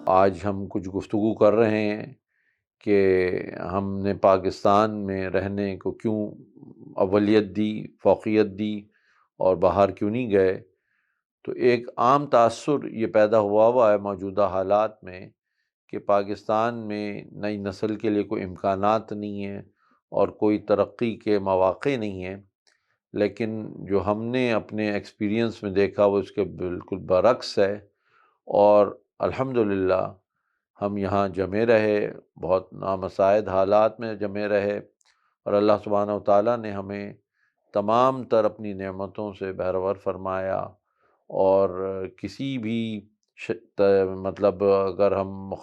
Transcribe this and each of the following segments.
آج ہم کچھ گفتگو کر رہے ہیں کہ ہم نے پاکستان میں رہنے کو کیوں اولیت دی، فوقیت دی اور باہر کیوں نہیں گئے۔ تو ایک عام تاثر یہ پیدا ہوا ہے موجودہ حالات میں کہ پاکستان میں نئی نسل کے لیے کوئی امکانات نہیں ہیں اور کوئی ترقی کے مواقع نہیں ہیں، لیکن جو ہم نے اپنے ایکسپیرینس میں دیکھا وہ اس کے بالکل برعکس ہے۔ اور الحمدللہ ہم یہاں جمے رہے، بہت نامساعد حالات میں جمے رہے، اور اللہ سبحانہ و تعالیٰ نے ہمیں تمام تر اپنی نعمتوں سے بہرور فرمایا۔ اور کسی بھی مطلب اگر ہم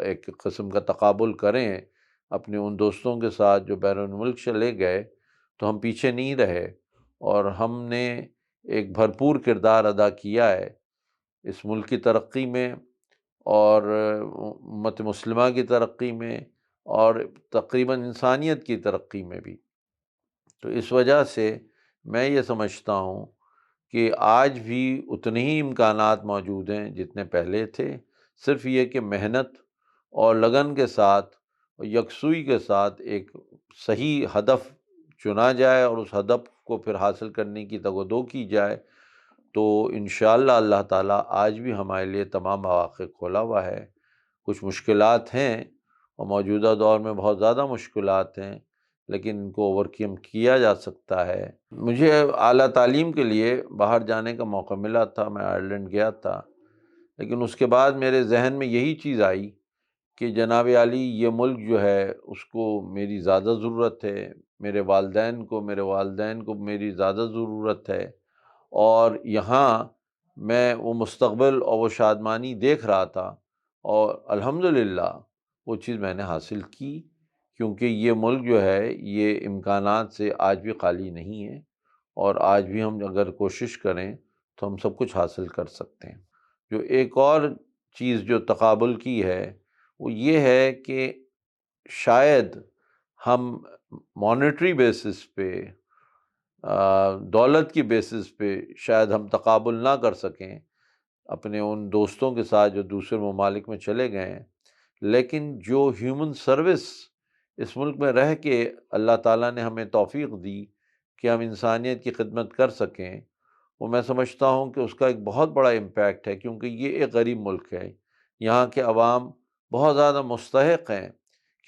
ایک قسم کا تقابل کریں اپنے ان دوستوں کے ساتھ جو بیرون ملک چلے گئے، تو ہم پیچھے نہیں رہے، اور ہم نے ایک بھرپور کردار ادا کیا ہے اس ملک کی ترقی میں اور امت مسلمہ کی ترقی میں اور تقریباً انسانیت کی ترقی میں بھی۔ تو اس وجہ سے میں یہ سمجھتا ہوں کہ آج بھی اتنے ہی امکانات موجود ہیں جتنے پہلے تھے، صرف یہ کہ محنت اور لگن کے ساتھ اور یکسوئی کے ساتھ ایک صحیح ہدف چنا جائے اور اس ہدف کو پھر حاصل کرنے کی تگ و دو کی جائے، تو انشاءاللہ اللہ تعالیٰ آج بھی ہمارے لیے تمام مواقع کھولا ہوا ہے۔ کچھ مشکلات ہیں اور موجودہ دور میں بہت زیادہ مشکلات ہیں، لیکن ان کو اوور کم کیا جا سکتا ہے۔ مجھے اعلیٰ تعلیم کے لیے باہر جانے کا موقع ملا تھا، میں آئرلینڈ گیا تھا، لیکن اس کے بعد میرے ذہن میں یہی چیز آئی کہ جناب عالی یہ ملک جو ہے اس کو میری زیادہ ضرورت ہے، میرے والدین کو میری زیادہ ضرورت ہے، اور یہاں میں وہ مستقبل اور وہ شادمانی دیکھ رہا تھا، اور الحمدللہ وہ چیز میں نے حاصل کی، کیونکہ یہ ملک جو ہے یہ امکانات سے آج بھی خالی نہیں ہے، اور آج بھی ہم اگر کوشش کریں تو ہم سب کچھ حاصل کر سکتے ہیں۔ جو ایک اور چیز جو تقابل کی ہے وہ یہ ہے کہ شاید ہم مانیٹری بیسس پہ، دولت کی بیسس پہ شاید ہم تقابل نہ کر سکیں اپنے ان دوستوں کے ساتھ جو دوسرے ممالک میں چلے گئے ہیں، لیکن جو ہیومن سروس اس ملک میں رہ کے اللہ تعالیٰ نے ہمیں توفیق دی کہ ہم انسانیت کی خدمت کر سکیں، وہ میں سمجھتا ہوں کہ اس کا ایک بہت بڑا امپیکٹ ہے، کیونکہ یہ ایک غریب ملک ہے۔ یہاں کے عوام بہت زیادہ مستحق ہیں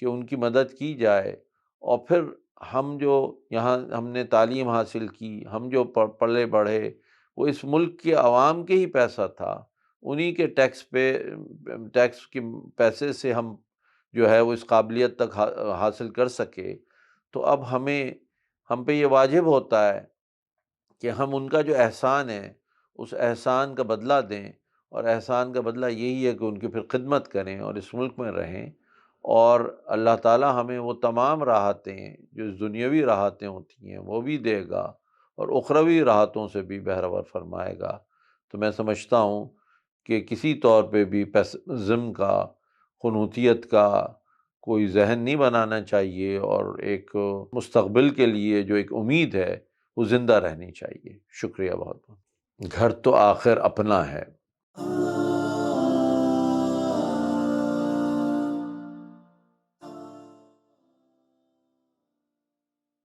کہ ان کی مدد کی جائے، اور پھر ہم جو یہاں ہم نے تعلیم حاصل کی، ہم جو پلے بڑھے، وہ اس ملک کے عوام کے ہی پیسہ تھا، انہی کے ٹیکس کے پیسے سے ہم جو ہے وہ اس قابلیت تک حاصل کر سکے۔ تو اب ہم پہ یہ واجب ہوتا ہے کہ ہم ان کا جو احسان ہے اس احسان کا بدلہ دیں، اور احسان کا بدلہ یہی ہے کہ ان کی پھر خدمت کریں اور اس ملک میں رہیں، اور اللہ تعالیٰ ہمیں وہ تمام راحتیں جو دنیاوی راحتیں ہوتی ہیں وہ بھی دے گا، اور اخروی راحتوں سے بھی بہرور فرمائے گا۔ تو میں سمجھتا ہوں کہ کسی طور پہ بھی پیسمزم کا، قنوطیت کا کوئی ذہن نہیں بنانا چاہیے، اور ایک مستقبل کے لیے جو ایک امید ہے وہ زندہ رہنی چاہیے۔ شکریہ بہت بہت۔ گھر تو آخر اپنا ہے۔